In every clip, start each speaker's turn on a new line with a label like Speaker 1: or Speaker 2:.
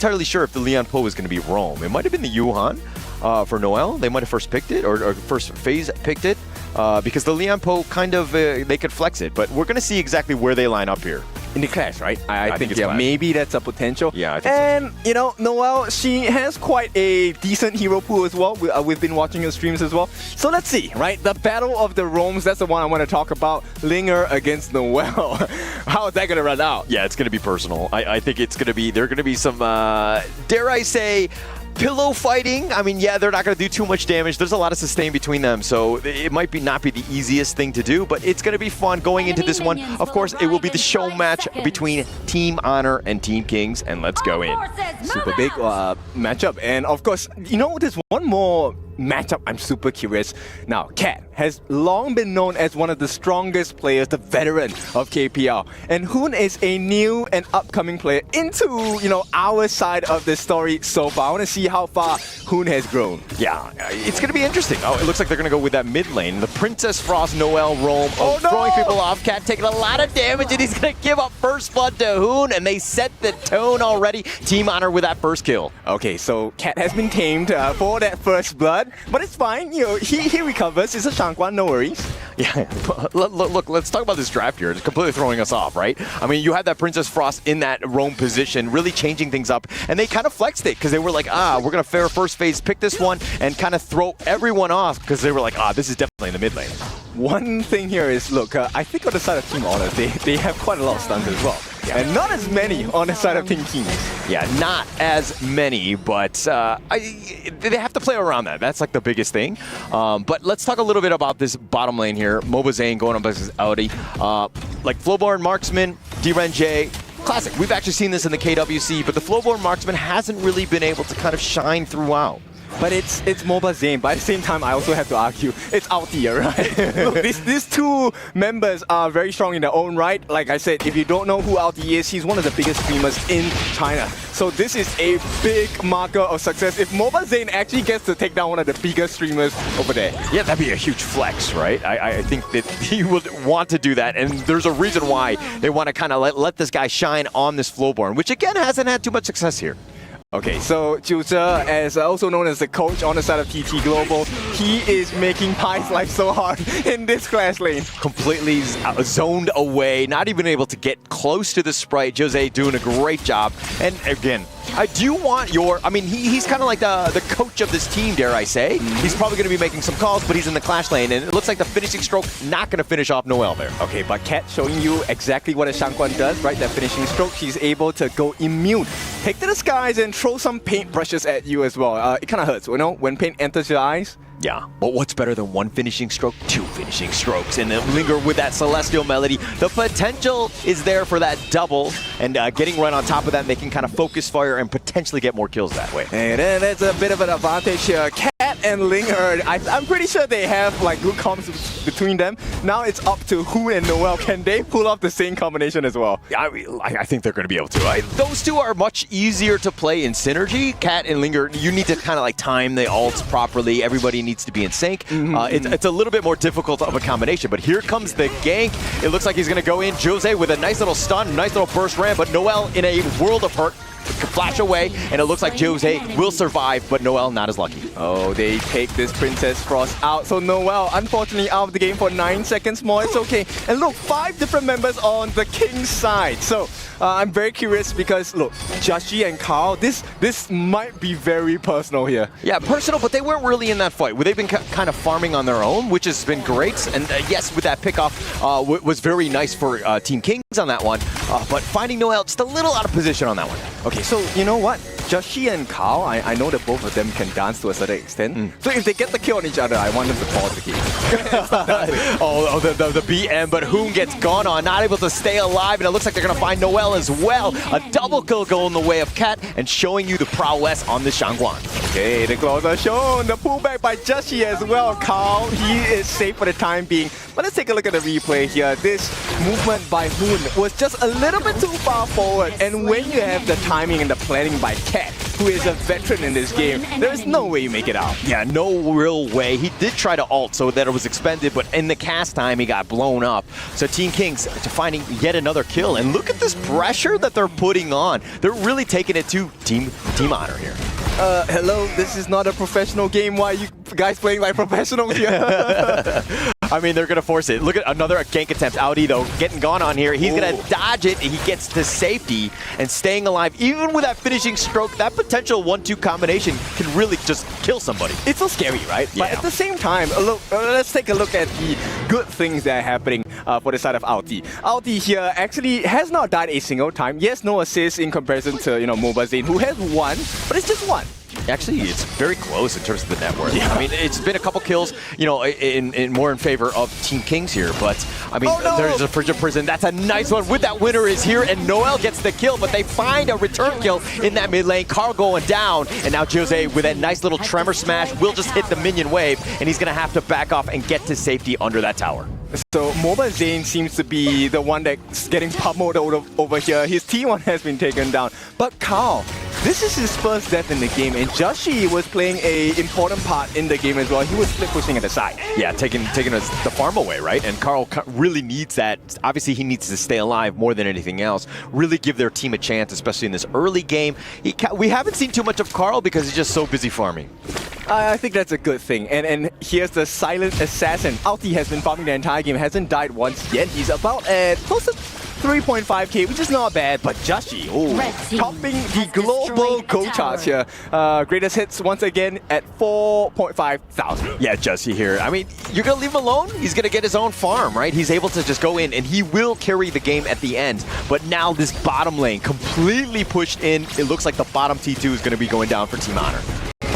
Speaker 1: entirely sure if the Lian Po is going to be Rome. It might have been the Yuhan for Noel. They might have first picked it, or first phase picked it, because the Lian Po kind of, they could flex it. But we're going to see exactly where they line up here.
Speaker 2: In the clash, right?
Speaker 1: I think it's
Speaker 2: maybe that's a potential.
Speaker 1: Yeah, I think
Speaker 2: and, you know, Noelle, she has quite a decent hero pool as well. We've been watching her streams as well. So let's see, right? The Battle of the Romes, that's the one I want to talk about. Linger against Noelle. How is that going to run out?
Speaker 1: Yeah, it's going to be personal. I think it's going to be, there are going to be some, dare I say, pillow fighting. I mean, yeah, they're not going to do too much damage. There's a lot of sustain between them, so it might not be the easiest thing to do, but it's going to be fun going into this one. Of course, it will be the show match between Team Honor and Team Kings, and let's go in.
Speaker 2: Super big matchup. And of course, you know, there's one more matchup I'm super curious. Now, Cat has long been known as one of the strongest players, the veteran of KPL. And Hoon is a new and upcoming player into, you know, our side of the story so far. I want to see how far Hoon has grown.
Speaker 1: Yeah, it's going to be interesting. Oh, it looks like they're going to go with that mid lane. The Princess Frost, Noelle, Rome, throwing people off. Cat taking a lot of damage, and he's going to give up first blood to Hoon, and they set the tone already. Team Honor with that first kill.
Speaker 2: Okay, so Cat has been tamed for that first blood, but it's fine. You know, he recovers. It's a Shangguan, no worries.
Speaker 1: Yeah, look, let's talk about this draft here. It's completely throwing us off, right? I mean, you had that Princess Frost in that Rome position, really changing things up, and they kind of flexed it because they were like, we're going to fair first phase, pick this one, and kind of throw everyone off because they were like, this is definitely in the mid lane.
Speaker 2: One thing here is, look, I think on the side of Team Honor, they have quite a lot of stuns as well. Yeah. And not as many on the side of Team Kings.
Speaker 1: Yeah, not as many, but they have to play around that. That's like the biggest thing. But let's talk a little bit about this bottom lane here. Mobazane going up versus Audi. Like Flowborn Marksman, Gen.G. Classic. We've actually seen this in the KWC, but the Flowborn Marksman hasn't really been able to kind of shine throughout.
Speaker 2: But it's Mobazane, but at the same time, I also have to argue, it's out here, right? Look, these two members are very strong in their own right. Like I said, if you don't know who Alti is, he's one of the biggest streamers in China. So this is a big marker of success. If Mobazane actually gets to take down one of the biggest streamers over there.
Speaker 1: Yeah, that'd be a huge flex, right? I think that he would want to do that, and there's a reason why they want to kind of let this guy shine on this Flowborn, which again hasn't had too much success here.
Speaker 2: Okay, so Jiu Zhe, as also known as the coach on the side of TT Global, he is making Pai's life so hard in this clash lane.
Speaker 1: Completely zoned away, not even able to get close to the sprite. Jose doing a great job. And again, I do want your, I mean, he's kind of like the coach of this team, dare I say. He's probably going to be making some calls, but he's in the clash lane, and it looks like the finishing stroke not going to finish off Noelle there.
Speaker 2: Okay, but Cat showing you exactly what a Shangguan does, right? That finishing stroke, she's able to go immune. Take to the skies and throw some paint brushes at you as well. It kind of hurts, you know, when paint enters your eyes.
Speaker 1: Yeah, but what's better than one finishing stroke? Two finishing strokes, and then Linger with that Celestial Melody. The potential is there for that double, and getting right on top of that, they can kind of focus fire and potentially get more kills that way.
Speaker 2: And then that's a bit of an advantage here. Cat and Linger, I'm pretty sure they have like good comms between them. Now it's up to Hoon and Noelle. Can they pull off the same combination as well?
Speaker 1: I think they're going to be able to. Those two are much easier to play in synergy. Cat and Linger, you need to kind of like time the ults properly. Everybody needs to be in sync. It's a little bit more difficult of a combination, but here comes the gank. It looks like he's going to go in. Jose with a nice little stun, nice little burst ram, but Noelle in a world of hurt. Flash away, and it looks like Jose will survive, but Noelle not as lucky.
Speaker 2: Oh, they take this Princess Frost out. So Noelle, unfortunately, out of the game for 9 seconds more. It's okay. And look, 5 different members on the King's side. So I'm very curious because, look, Jashi and Carl, this might be very personal here.
Speaker 1: Yeah, personal, but they weren't really in that fight. They've been kind of farming on their own, which has been great. And yes, with that pickoff was very nice for Team Kings on that one. But finding Noelle just a little out of position on that one.
Speaker 2: Okay, so you know what? Jashi and Carl, I know that both of them can dance to a certain extent. So if they get the kill on each other, I want them to pause the game.
Speaker 1: the BM, but Hoon gets gone on, not able to stay alive, and it looks like they're going to find Noelle as well. A double kill going the way of Cat, and showing you the prowess on the Shangguan.
Speaker 2: Okay, the claws are shown. The pullback by Jashi as well. Carl, he is safe for the time being. But let's take a look at the replay here. This movement by Hoon was just a little bit too far forward, and when you have the timing and the planning by Cat, Cat, who is a veteran in this game, there's no way you make it out.
Speaker 1: Yeah, no real way. He did try to ult so that it was expended, but in the cast time, he got blown up. So Team Kings finding yet another kill. And look at this pressure that they're putting on. They're really taking it to Team Honor here.
Speaker 2: Hello, this is not a professional game. Why are you guys playing like professionals here?
Speaker 1: I mean, they're going to force it. Look at another gank attempt. Audi, though, getting gone on here. He's going to dodge it. He gets to safety and staying alive. Even with that finishing stroke, that potential 1-2 combination can really just kill somebody.
Speaker 2: It's so scary, right?
Speaker 1: Yeah.
Speaker 2: But at the same time, look, let's take a look at the good things that are happening for the side of Audi. Audi here actually has not died a single time. Yes, no assist in comparison to, Mobile Zane, who has one, but it's just one.
Speaker 1: Actually, it's very close in terms of the net worth. Yeah. I mean, it's been a couple kills, in more in favor of Team Kings here. But, I mean, there's a Frigid Prison. That's a nice one. With that winner is here, and Noel gets the kill, but they find a return kill in that mid lane. Carl going down, and now Jose with that nice little tremor smash will just hit the minion wave, and he's going to have to back off and get to safety under that tower.
Speaker 2: So Mobile Zane seems to be the one that's getting pummeled over here. His T1 has been taken down. But Carl, this is his first death in the game, and Joshi was playing an important part in the game as well. He was split pushing at the side.
Speaker 1: Yeah, taking the farm away, right? And Carl really needs that. Obviously, he needs to stay alive more than anything else. Really give their team a chance, especially in this early game. We haven't seen too much of Carl because he's just so busy farming.
Speaker 2: I think that's a good thing. And here's the silent assassin. Alti has been farming the entire game, hasn't died once yet. He's about at close to 3.5k, which is not bad, but Joshi, topping the global goal charts here. Greatest hits once again at 4.5 thousand.
Speaker 1: Yeah, Joshi here. I mean, you're going to leave him alone? He's going to get his own farm, right? He's able to just go in, and he will carry the game at the end. But now this bottom lane completely pushed in. It looks like the bottom T2 is going to be going down for Team Honor.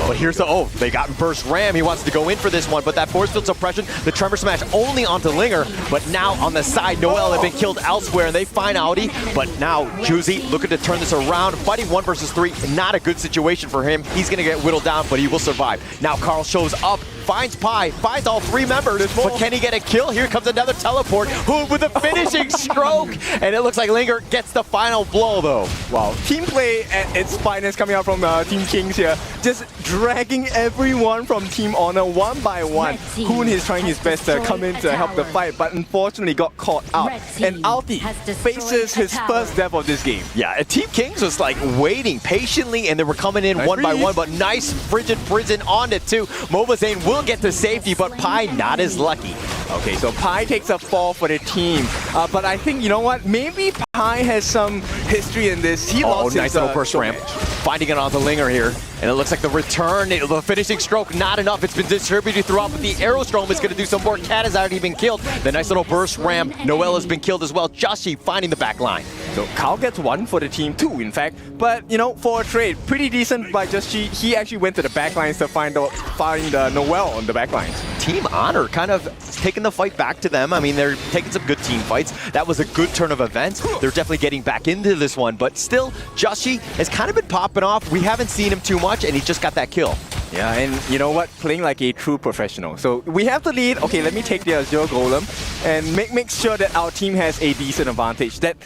Speaker 1: But here's they got Burst Ram. He wants to go in for this one, but that force field suppression, the Tremor Smash only onto Linger, but now on the side, Noel have been killed elsewhere, and they find Audi, but now Juicy looking to turn this around, fighting 1 versus 3, not a good situation for him. He's gonna get whittled down, but he will survive. Now Carl shows up, finds Pi, finds all 3 members, but can he get a kill? Here comes another teleport, who with a finishing stroke, and it looks like Linger gets the final blow, though.
Speaker 2: Wow, team play at its finest coming out from Team Kings here, just dragging everyone from Team Honor one by one. Hoon is trying his best to come in to help the fight, but unfortunately got caught out. And Alti faces his first death of this game.
Speaker 1: Yeah, Team Kings was like waiting patiently, and they were coming in one by one, but nice Frigid Prison on it too. Mobile Zane will get to safety, but Pi not as lucky.
Speaker 2: Okay, so Pi takes a fall for the team. But I think, you know what, maybe Pi has some history in this. He lost
Speaker 1: nice
Speaker 2: his,
Speaker 1: little burst ramp. Finding it on the Linger here. And it looks like the return, the finishing stroke, not enough. It's been distributed throughout, but the Aerostrom is going to do some more. Cat has already been killed. The nice little burst ram. Noel has been killed as well. Joshi finding the back line.
Speaker 2: So Carl gets 1 for the team, 2 in fact. But, for a trade, pretty decent by Joshi. He actually went to the back lines to find Noel on the back lines.
Speaker 1: Team Honor kind of taking the fight back to them. I mean, they're taking some good team fights. That was a good turn of events. They're definitely getting back into this one, but still, Joshi has kind of been popping off. We haven't seen him too much, and he just got that kill.
Speaker 2: Yeah, and you know what? Playing like a true professional. So we have the lead. Okay, let me take the Azure Golem and make sure that our team has a decent advantage. That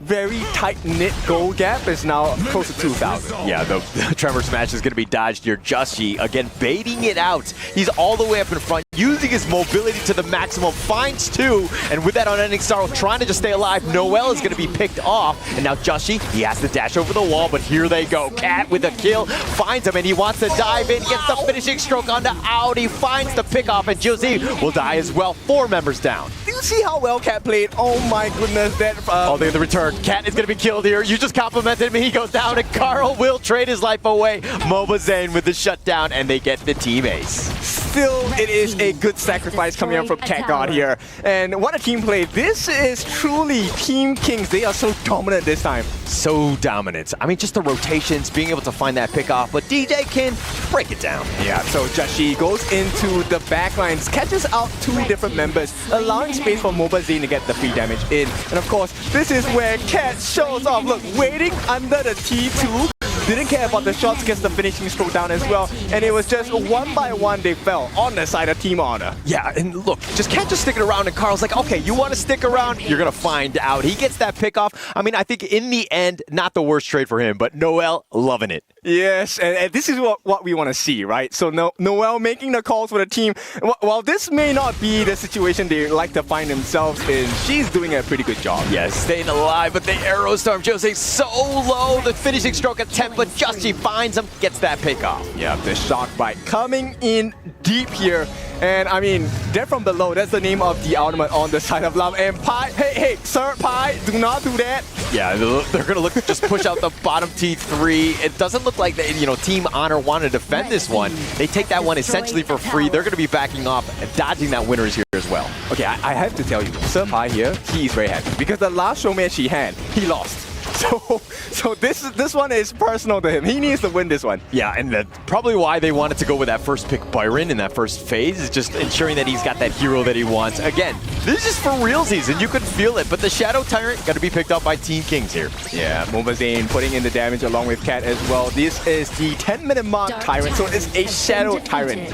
Speaker 2: very tight-knit goal gap is now close to 2,000.
Speaker 1: Yeah, the Tremor Smash is going to be dodged here. Joshi, again, baiting it out. He's all the way up in front, using his mobility to the maximum, finds 2, and with that unending sorrow, trying to just stay alive, Noel is going to be picked off, and now Joshi, he has to dash over the wall, but here they go. Cat with a kill, finds him, and he wants to dive in, gets the finishing stroke onto Audi, finds the pickoff, and Josie will die as well. 4 members down.
Speaker 2: Do you see how well Cat played? Oh my goodness, that...
Speaker 1: they the return. Cat is going to be killed here. You just complimented me. He goes down, and Carl will trade his life away. Mobile Zane with the shutdown, and they get the team ace.
Speaker 2: Still, it is a good sacrifice coming out from Cat God here. And what a team play. This is truly Team Kings. They are so dominant this time.
Speaker 1: So dominant. I mean, just the rotations, being able to find that pick off, but DJ can break it down.
Speaker 2: Yeah, so Joshi goes into the backlines, catches out 2 different members, allowing space for Mobile Zane to get the free damage in. And of course, this is where Cat shows off. Look, waiting under the T2. didn't care about the shots, gets the finishing stroke down as well. And it was just one by one they fell on the side of Team Honor.
Speaker 1: Yeah, and look, just can't just stick it around. And Carl's like, okay, you want to stick around? You're going to find out. He gets that pick off. I mean, I think in the end, not the worst trade for him, but Noel loving it.
Speaker 2: Yes, and this is what we want to see, right? So Noel making the calls for the team. While this may not be the situation they like to find themselves in, she's doing a pretty good job.
Speaker 1: Yes, staying alive, but the arrow storm, Jose, so low. The finishing stroke attempt, but Just.G finds him, gets that pick off.
Speaker 2: Yeah, the shock bite coming in deep here. And I mean, Death from Below, that's the name of the ultimate on the side of love. And Pi, hey, sir, Pi, do not do that.
Speaker 1: Yeah, they're going to look just push out the bottom T3. It doesn't look like they, Team Honor want to defend this one. They take that one essentially for free. They're going to be backing off and dodging that winners here as well.
Speaker 2: Okay, I have to tell you, Sir Pi here, he's very happy because the last showmatch he had, he lost. So this one is personal to him. He needs to win this one.
Speaker 1: Yeah, and that's probably why they wanted to go with that first pick Byron in that first phase, is just ensuring that he's got that hero that he wants. Again, this is for realsies, and you can feel it, but the Shadow Tyrant got to be picked up by Team Kings here.
Speaker 2: Yeah, Mobazane putting in the damage along with Cat as well. This is the 10-minute mark Tyrant, so it's a Shadow Tyrant.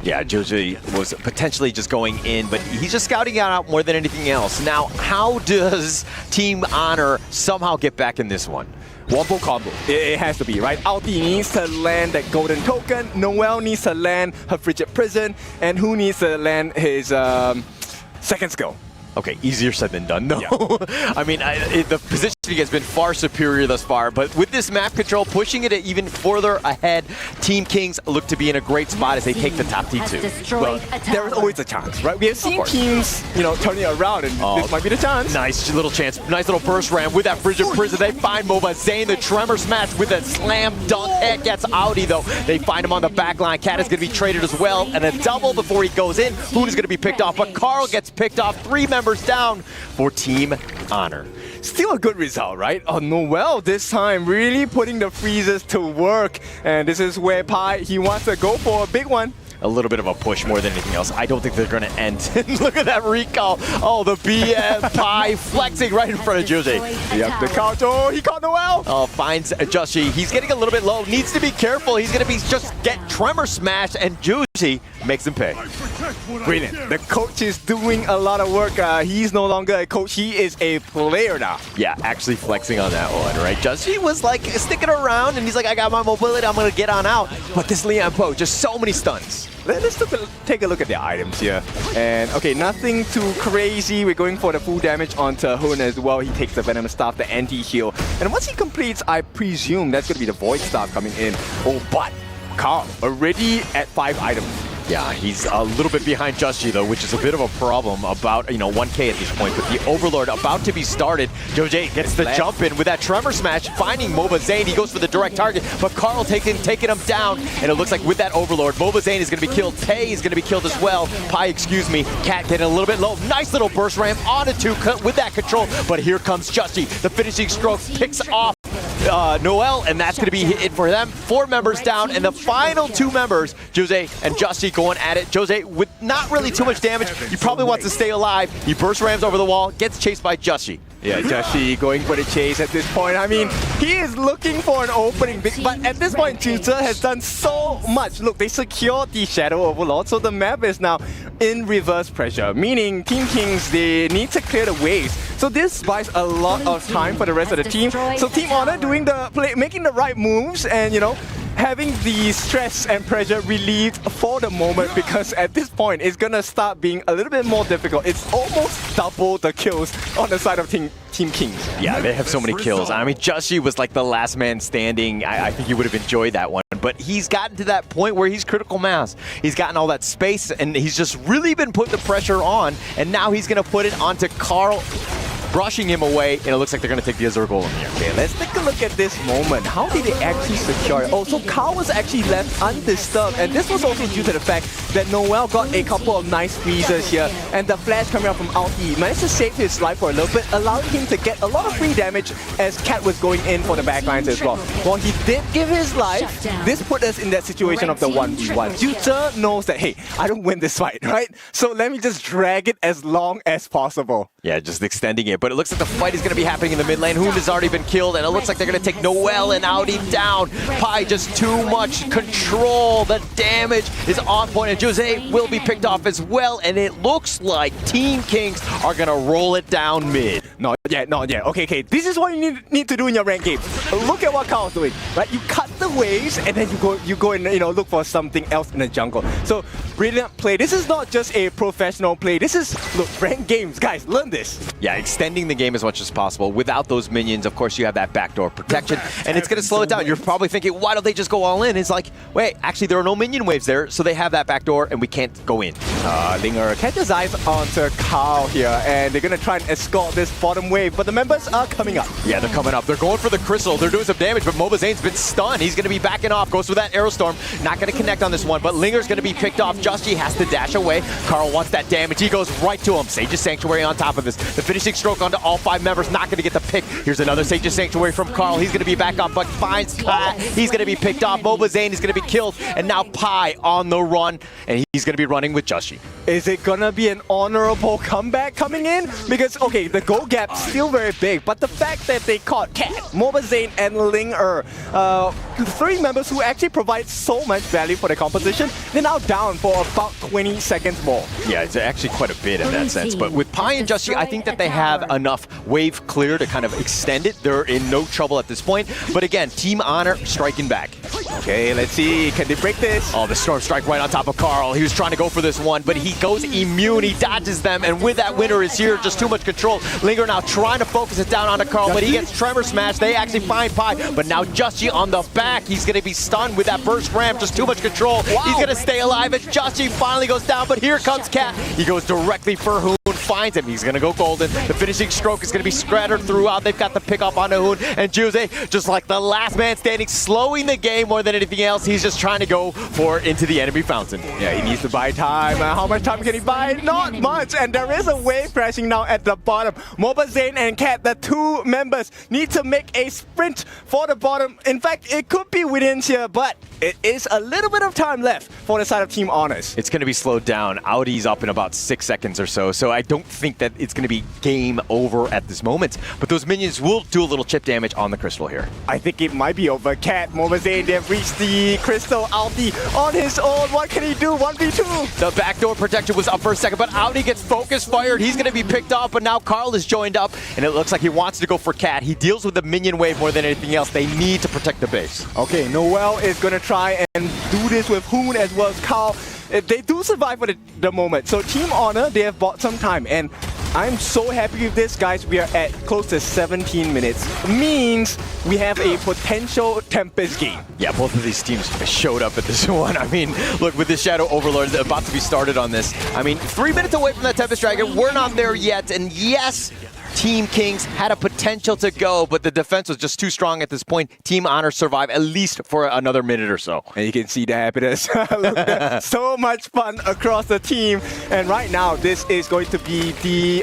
Speaker 1: Yeah, Joji was potentially just going in, but he's just scouting out more than anything else. Now, how does Team Honor somehow get back in this one?
Speaker 2: Wombo combo. It has to be, right? Alti needs to land that golden token. Noel needs to land her frigid prison. And who needs to land his second skill?
Speaker 1: Okay, easier said than done, though. Yeah. I mean, the positioning has been far superior thus far, but with this map control, pushing it even further ahead, Team Kings look to be in a great spot as they take the top T2.
Speaker 2: Well, there is always a chance, right? We have seen teams, turning around, and this might be the chance.
Speaker 1: Nice little chance. Nice little burst ram with that frigid prison. They find Mobazane, the tremor smash with a slam dunk. Cat gets Audi, though. They find him on the back line. Cat is going to be traded as well, and a double before he goes in. Hoon is going to be picked off, but Carl gets picked off. 3 members down for Team Honor.
Speaker 2: Still a good result, right? Oh, Noel this time really putting the freezes to work. And this is where Pi, he wants to go for a big one.
Speaker 1: A little bit of a push more than anything else. I don't think they're going to end. Look at that recall. Oh, the BF Pi flexing right in front of Jose.
Speaker 2: Yep, the couch. Oh, he caught Noel.
Speaker 1: Oh, finds Just.G. He's getting a little bit low. Needs to be careful. He's going to be just get tremor smashed, and Juicy makes him pay.
Speaker 2: Brilliant. The coach is doing a lot of work. He's no longer a coach. He is a player now.
Speaker 1: Yeah, actually flexing on that one, right? Just.G was like sticking around, and he's like, I got my mobility. I'm going to get on out. But this Lian Po, just so many stuns.
Speaker 2: Let's take a look at the items here. And okay, nothing too crazy. We're going for the full damage onto Hoon as well. He takes the Venom Staff, the anti-heal. And once he completes, I presume that's going to be the Void Staff coming in. Oh, but Carl already at 5 items.
Speaker 1: Yeah, he's a little bit behind Just.G though, which is a bit of a problem about, 1K at this point. But the Overlord about to be started. Jose gets the jump in with that Tremor Smash, finding Mobazane. He goes for the direct target, but Carl taking him down. And it looks like with that Overlord, Mobazane is going to be killed. Tay is going to be killed as well. Pi, excuse me. Cat getting a little bit low. Nice little burst ramp onto 2 with that control. But here comes Just.G. The finishing stroke picks off Noel, and that's going to be it for them. 4 members down, and the final 2 members, Jose and Just.G going at it. Jose with not really too much damage. He probably wants to stay alive. He burst rams over the wall, gets chased by Just.G.
Speaker 2: Yeah, Just.G going for the chase at this point. I mean, he is looking for an opening, but at this point, Tutor has done so much. Look, they secured the Shadow Overlord, so the map is now in reverse pressure, meaning Team Kings, they need to clear the waves. So this buys a lot of time for the rest of the team. So Team Honor doing the play, making the right moves, and having the stress and pressure relieved for the moment, because at this point it's gonna start being a little bit more difficult. It's almost double the kills on the side of Team Kings.
Speaker 1: Yeah, they have so many kills. I mean, Just.G was like the last man standing. I think he would have enjoyed that one, but he's gotten to that point where he's critical mass. He's gotten all that space, and he's just really been putting the pressure on, and now he's gonna put it onto Carl, brushing him away, and it looks like they're going to take the Azure Golem here.
Speaker 2: Okay, let's take a look at this moment. How did they actually secure it? Oh, so Carl was actually left undisturbed, and this was also due to the fact that Noel got a couple of nice freezes here, and the flash coming out from Alti managed to save his life for a little bit, allowing him to get a lot of free damage as Cat was going in for the backlines as well. While he did give his life, this put us in that situation of the 1v1. Tutor knows that, hey, I don't win this fight, right? So let me just drag it as long as possible.
Speaker 1: Yeah, just extending it. but it looks like the fight is going to be happening in the mid lane. Hoon has already been killed, and it looks like they're going to take Noel and Audi down. Pi just too much control. The damage is on point, and Jose will be picked off as well, and it looks like Team Kings are going to roll it down mid.
Speaker 2: Not yet, not yet. Okay. This is what you need to do in your ranked game. Look at what Carl's doing, right? You cut the waves, and then you go and look for something else in the jungle. So brilliant play. This is not just a professional play. This is ranked games, guys. Learn this.
Speaker 1: Yeah, extending the game as much as possible. Without those minions, of course, you have that backdoor protection, and it's going to slow it down. You're probably thinking, why don't they just go all in? It's like, wait, actually, there are no minion waves there, so they have that backdoor, and we can't go in.
Speaker 2: Linger catches eyes onto Carl here, and they're going to try and escort this bottom wave, but the members are coming up.
Speaker 1: Yeah, they're coming up. They're going for the crystal. They're doing some damage, but Mobazane's been stunned. He's going to be backing off. Goes for that arrow storm. Not going to connect on this one, but Linger's going to be picked off. Just.G has to dash away. Carl wants that damage. He goes right to him. Sage's Sanctuary on top of this. The finishing stroke onto all 5 members. Not going to get the pick. Here's another Sage's Sanctuary from Carl. He's going to be back off, but finds Kat. He's going to be picked off. Mobazane is going to be killed, and now Pi on the run, and he's going to be running with Just.G.
Speaker 2: Is it going to be an honorable comeback coming in? Because, okay, the goal gap's still very big, but the fact that they caught Kat, Mobazane, and Linger, 3 members who actually provide so much value for the composition, they're now down for about 20 seconds more.
Speaker 1: Yeah, it's actually quite a bit in that sense. But with Pi and Just.G, I think that they have enough wave clear to kind of extend it. They're in no trouble at this point. But again, Team Honor striking back.
Speaker 2: Okay, let's see. Can they break this?
Speaker 1: Oh, the Storm Strike right on top of Carl. He was trying to go for this one, but he goes immune. He dodges them, and with that, winner is here. Just too much control. Linger now trying to focus it down onto Carl, but he gets Tremor Smash. They actually find Pi, but now Just.G on the back. He's going to be stunned with that burst ramp. Just too much control. Wow. He's going to stay alive, and Just.G finally goes down, but here comes Kat. He goes directly for Hoon, finds him. He's going to go golden. The finishing stroke is going to be scattered throughout. They've got the pick up onto Hoon, and Jose, just like the last man standing, slowing the game more than anything else. He's just trying to go for it into the enemy fountain.
Speaker 2: Yeah, he needs to buy time. How much time can he buy? Not much, and there is a wave crashing now at the bottom. Mobazane and Kat, the 2 members, need to make a sprint for the bottom. In fact, it could be within here, but it is a little bit of time left for the side of Team Honors.
Speaker 1: It's going to be slowed down. Audi's up in about 6 seconds or so, so I don't think that it's going to be game over at this moment. But those minions will do a little chip damage on the crystal here.
Speaker 2: I think it might be over. Kat, Mobazane, they've reached the crystal. Audi on his own. What can he do? 1v2.
Speaker 1: The backdoor protection was up for a second, but Audi gets focus fired. He's going to be picked off, but now Carl is joined up, and it looks like he wants to go for Kat. He deals with the minion wave more than anything else. They need to protect the base.
Speaker 2: Okay, Noel is going to try and do this with Hoon as well as Carl. They do survive for the moment. So Team Honor, they have bought some time, and I'm so happy with this, guys. We are at close to 17 minutes. Means we have a potential Tempest game.
Speaker 1: Yeah, both of these teams showed up at this one. I mean, look, with this Shadow Overlord about to be started on this, I mean, 3 minutes away from that Tempest Dragon. We're not there yet, and yes, Team Kings had a potential to go, but the defense was just too strong at this point. Team Honor survived at least for another minute or so.
Speaker 2: And you can see the happiness. Look, so much fun across the team. And right now, this is going to be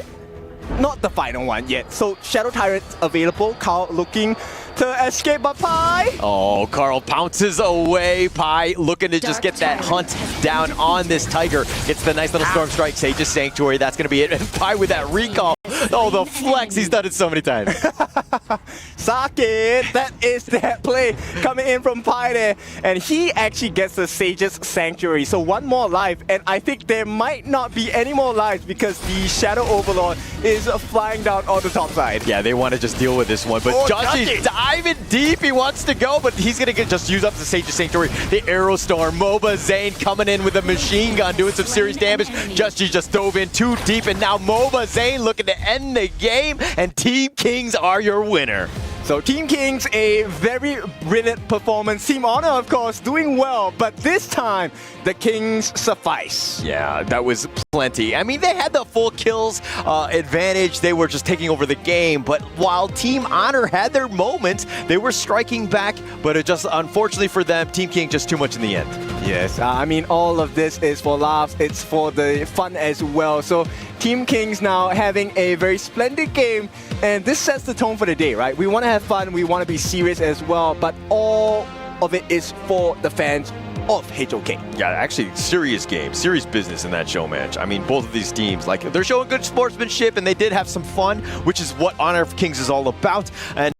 Speaker 2: not the final one yet. So Shadow Tyrant's available. Carl looking to escape, but Pi.
Speaker 1: Oh, Carl pounces away. Pi looking to just get that hunt down on this Tiger. Gets the nice little Storm Strike, Sage's Sanctuary. That's going to be it. And Pi with that recall. Oh, the flex. He's done it so many times.
Speaker 2: Sake, that is that play coming in from Pi there. And he actually gets the Sage's Sanctuary. So 1 more life. And I think there might not be any more lives because the Shadow Overlord is flying down on the top side.
Speaker 1: Yeah, they want to just deal with this one. But Just.G diving deep. He wants to go, but he's going to just use up the Sage's Sanctuary. The Arrow Storm. Mobazane coming in with a machine gun, doing some serious damage. Just.G just dove in too deep, and now Mobazane looking to end the game, and Team Kings are your winner.
Speaker 2: So Team Kings, a very brilliant performance. Team Honor, of course, doing well, but this time, the Kings suffice.
Speaker 1: Yeah, that was plenty. I mean, they had the full kills advantage. They were just taking over the game, but while Team Honor had their moments, they were striking back, but it just, unfortunately for them, Team King just too much in the end.
Speaker 2: Yes, I mean, all of this is for laughs. It's for the fun as well. So Team Kings now having a very splendid game, and this sets the tone for the day, right? We want to have fun, we want to be serious as well, but all of it is for the fans of HOK.
Speaker 1: Yeah, actually, serious game, serious business in that show match. I mean, both of these teams, like, they're showing good sportsmanship, and they did have some fun, which is what Honor of Kings is all about. And